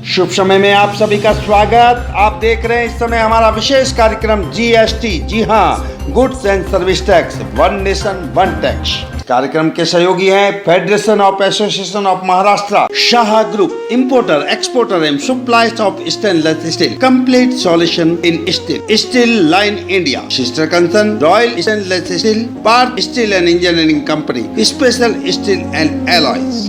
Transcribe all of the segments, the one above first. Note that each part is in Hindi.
शुभ समय में आप सभी का स्वागत। आप देख रहे हैं इस समय हमारा विशेष कार्यक्रम जीएसटी, जी हाँ, goods and service tax, one nation one tax. कार्यक्रम के सहयोगी हैं federation of association of Maharashtra, Shah group, importer, exporter and suppliers of stainless steel, complete solution in steel, steel line India, sister concern royal stainless steel, Parth steel and engineering company, special steel and alloys.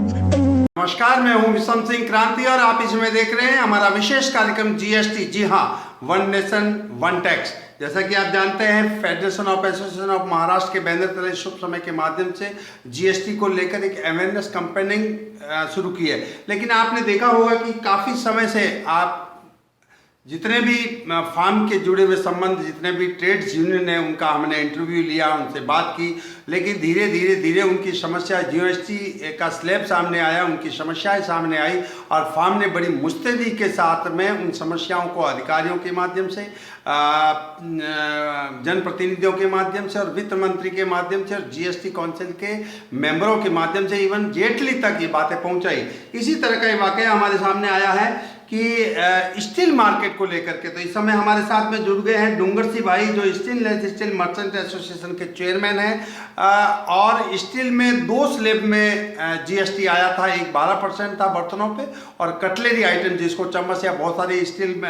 नमस्कार, मैं हूं विषम सिंह क्रांति और आप इसमें देख रहे हैं हमारा विशेष कार्यक्रम जीएसटी, जी हाँ, वन नेशन वन टैक्स। जैसा कि आप जानते हैं federation of association of Maharashtra के बैनर तले शुभ समय के माध्यम से जीएसटी को लेकर एक अवेयरनेस कैंपेनिंग शुरू की है। लेकिन आपने देखा होगा कि काफ़ी समय से आप जितने भी फार्म के जुड़े हुए संबंध, जितने भी ट्रेड्स यूनियन है, उनका हमने इंटरव्यू लिया, उनसे बात की, लेकिन धीरे धीरे उनकी समस्या जीएसटी का स्लैब सामने आया, उनकी समस्याएं सामने आई और फार्म ने बड़ी मुस्तैदी के साथ में उन समस्याओं को अधिकारियों के माध्यम से, जनप्रतिनिधियों के माध्यम से और वित्त मंत्री के माध्यम से और जीएसटी काउंसिल के मेंबरों के माध्यम से, इवन जेटली तक ये बातें पहुंचाई। इसी तरह का ये वाकया हमारे सामने आया है कि स्टील मार्केट को लेकर के। तो इस समय हमारे साथ में जुड़ गए हैं डूंगर सिंह भाई, जो स्टील मर्चेंट एसोसिएशन के चेयरमैन हैं। और स्टील में दो स्लैब में जीएसटी आया था, एक 12% था बर्तनों पे और कटलरी आइटम जिसको चम्मच या बहुत सारी स्टील में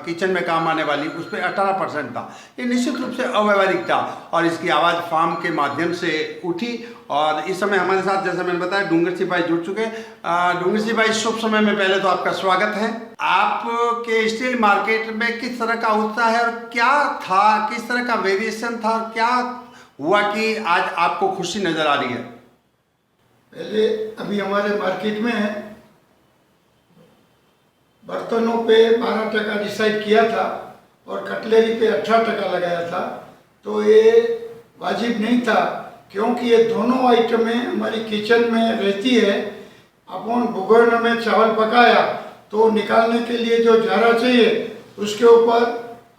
किचन में काम आने वाली, उस पर 18% था। ये निश्चित रूप से अव्यवहारिक था और इसकी आवाज़ फार्म के माध्यम से उठी। और इस समय हमारे साथ, जैसा मैंने बताया, डूंगर सिंह भाई जुड़ चुके हैं। डूंगर सिंह भाई, शुभ समय में पहले तो आपका स्वागत है। आपके स्टील मार्केट में किस तरह का उत्साह है और क्या था, किस तरह का वेरिएशन था, क्या हुआ कि आज आपको खुशी नजर आ रही है? पहले अभी हमारे मार्केट में बर्तनों पे 12% डिसाइड किया था और कटलरी पे 18% लगाया था। तो ये वाजिब नहीं था, क्योंकि ये दोनों आइटमें हमारी किचन में रहती है। अपन भगोने में चावल पकाया तो निकालने के लिए जो जारा चाहिए उसके ऊपर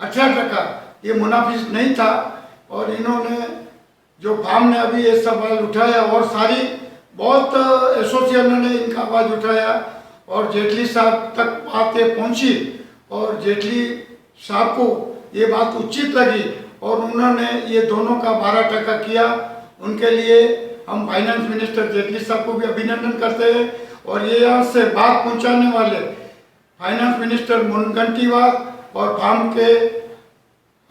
18%, ये मुनाफिस नहीं था। और इन्होंने जो फार्म ने अभी ये सवाल उठाया और सारी बहुत एसोसिएशन ने इनका आवाज़ उठाया और जेटली साहब तक बातें पहुंची और जेटली साहब को ये बात उचित लगी और उन्होंने ये दोनों का 12% किया। उनके लिए हम फाइनेंस मिनिस्टर जेटली साहब को भी अभिनंदन करते हैं। और ये यहाँ से बात पहुंचाने वाले फाइनेंस मिनिस्टर मुनगंटीवार और फार्म के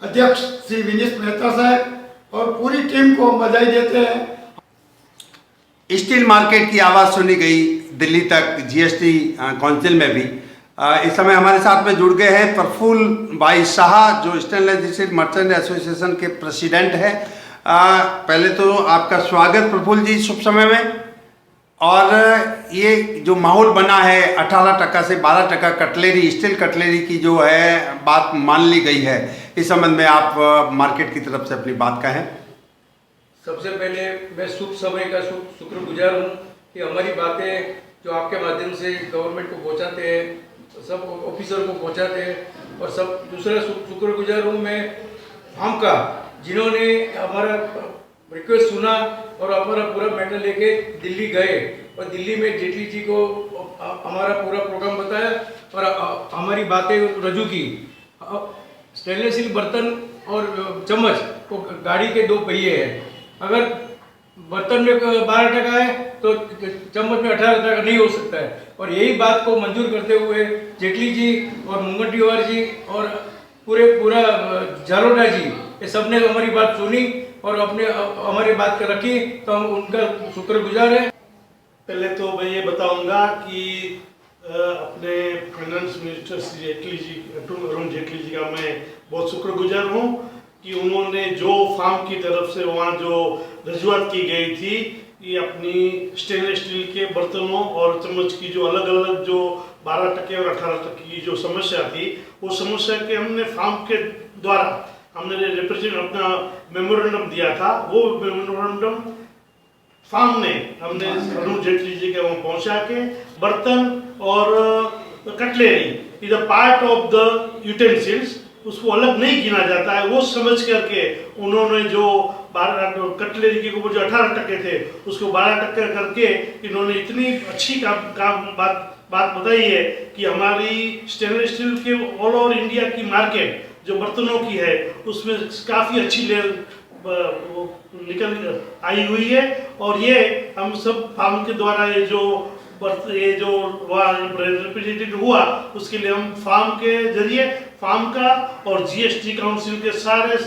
अध्यक्ष श्री विनीत मेहता साहब और पूरी टीम को बधाई देते हैं। स्टील मार्केट की आवाज़ सुनी गई दिल्ली तक, जीएसटी काउंसिल में भी। इस समय हमारे साथ में जुड़ गए हैं प्रफुल्ल भाई शाह, जो स्टेनलेस स्टील मर्चेंट एसोसिएशन के प्रेसिडेंट हैं। पहले तो आपका स्वागत प्रफुल्ल जी, शुभ समय में। और ये जो माहौल बना है 18% से 12% कटलरी, स्टील कटलरी की जो है बात मान ली गई है, इस संबंध में आप मार्केट की तरफ से अपनी बात कहें। सबसे पहले मैं शुभ समय का शुक्रगुजार हूँ कि हमारी बातें जो आपके माध्यम से गवर्नमेंट को पहुँचाते हैं, सब ऑफिसर को पहुँचाते हैं। और सब दूसरा शुक्रगुजार हूँ मैं हम का, जिन्होंने हमारा रिक्वेस्ट सुना और हमारा पूरा मैटर लेके दिल्ली गए और दिल्ली में जेटली जी को हमारा पूरा प्रोग्राम बताया और हमारी बातें रजू की। स्टेनलेस स्टील बर्तन और चम्मच को गाड़ी के दो पहिए हैं। अगर बर्तन में 12% है तो चम्मच में 18% नहीं हो सकता है। और यही बात को मंजूर करते हुए जेटली जी और मुनगंटीवार जी और पूरा जारोडा जी, ये सब ने हमारी बात सुनी और अपने हमारी बात कर रखी, तो हम उनका शुक्रगुजार हैं। पहले तो मैं ये बताऊंगा कि अपने फाइनेंस मिनिस्टर श्री जेटली जी, अरुण जेटली जी का मैं बहुत शुक्रगुजार हूँ कि उन्होंने जो फार्म की तरफ से वहाँ जो रजूआत की गई थी कि अपनी स्टेनलेस स्टील के बर्तनों और चम्मच की जो अलग अलग जो 12% और 18% की जो समस्या थी, वो समस्या के हमने फार्म के द्वारा हमने रिप्रेजेंट अपना मेमोरेंडम दिया था। वो मेमोरेंडम फार्म ने हमने अरुण जेटली जी के वहाँ पहुँचा के बर्तन और cutlery is a part of the utensils, उसको अलग नहीं गिना जाता है। वो समझ करके उन्होंने जो 12 कटलरी के ऊपर जो 18% थे उसको 12% करके इन्होंने इतनी अच्छी काम बात बात बताई है कि हमारी स्टेनलेस स्टील के ऑल ओवर इंडिया की मार्केट जो बर्तनों की है उसमें काफ़ी अच्छी निकल आई हुई है। और ये हम सब फार्म के द्वारा ये जो रिप्रेजेंटेटिव हुआ उसके लिए हम फार्म के जरिए फार्म का और जीएसटी काउंसिल के सारे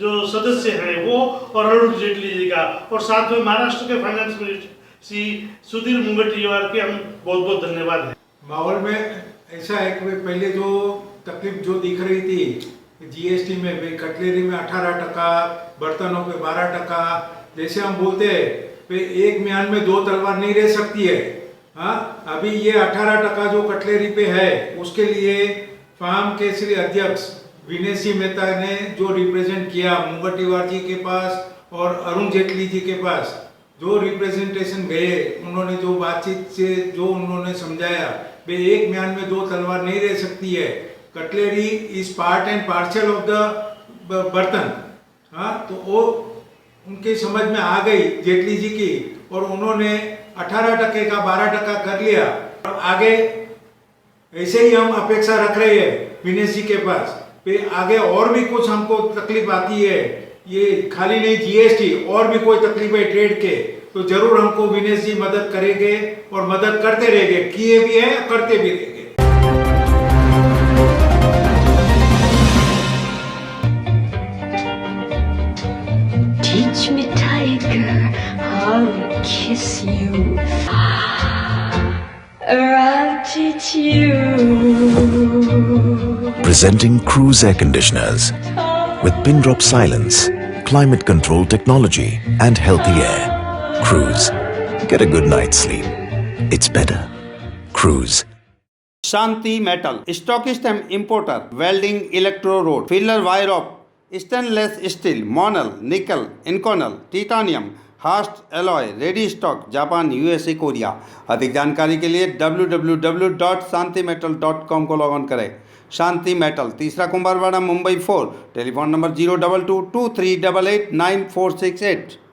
जो सदस्य हैं वो और अरुण जेटली जी का और साथ में महाराष्ट्र के फाइनेंस मिनिस्टर श्री सुधीर मुंगटीवार के हम बहुत बहुत धन्यवाद है। माहौल में ऐसा है कि पहले जो तकलीफ जो दिख रही थी जीएसटी में, भाई कटलेरी में 18%, बर्तनों पे 12%, जैसे हम बोलते हैं भाई एक म्यान में दो तलवार नहीं रह सकती है। हाँ, अभी ये 18% जो कटलेरी पे है उसके लिए फार्म के श्री अध्यक्ष विनय सिंह मेहता ने जो रिप्रेजेंट किया मुंगटीवार जी के पास और अरुण जेटली जी के पास, जो रिप्रेजेंटेशन गए, उन्होंने जो बातचीत से जो उन्होंने समझाया भाई एक म्यान में दो तलवार नहीं रह सकती है, cutlery is part and parcel of the बर्तन। हाँ, तो वो उनकी समझ में आ गई जेटली जी की और उन्होंने 18% का 12% कर लिया। और आगे ऐसे ही हम अपेक्षा रख रहे हैं विनय जी के पास, फिर आगे और भी कुछ हमको तकलीफ आती है, ये खाली नहीं जीएसटी और भी कोई तकलीफ है ट्रेड के, तो जरूर हमको विनय जी मदद करेंगे और मदद करते रहेंगे, किए भी हैं करते भी रहेंगे। Teach me, tiger, how to kiss you, or I'll teach you. Presenting Cruise Air Conditioners with pin drop silence, climate control technology and healthy air. Cruise. Get a good night's sleep. It's better. Cruise. Shanti metal, stockist and importer, welding, electrode, filler wire of, stainless steel, Monel, nickel, Inconel, titanium, Hastelloy, ready stock, Japan, USA, Korea. अधिक जानकारी के लिए www.shantimetal.com को लॉग ऑन करें। शांति मेटल, तीसरा कुंभारवाड़ा, मुंबई 4, टेलीफोन नंबर 02223889468।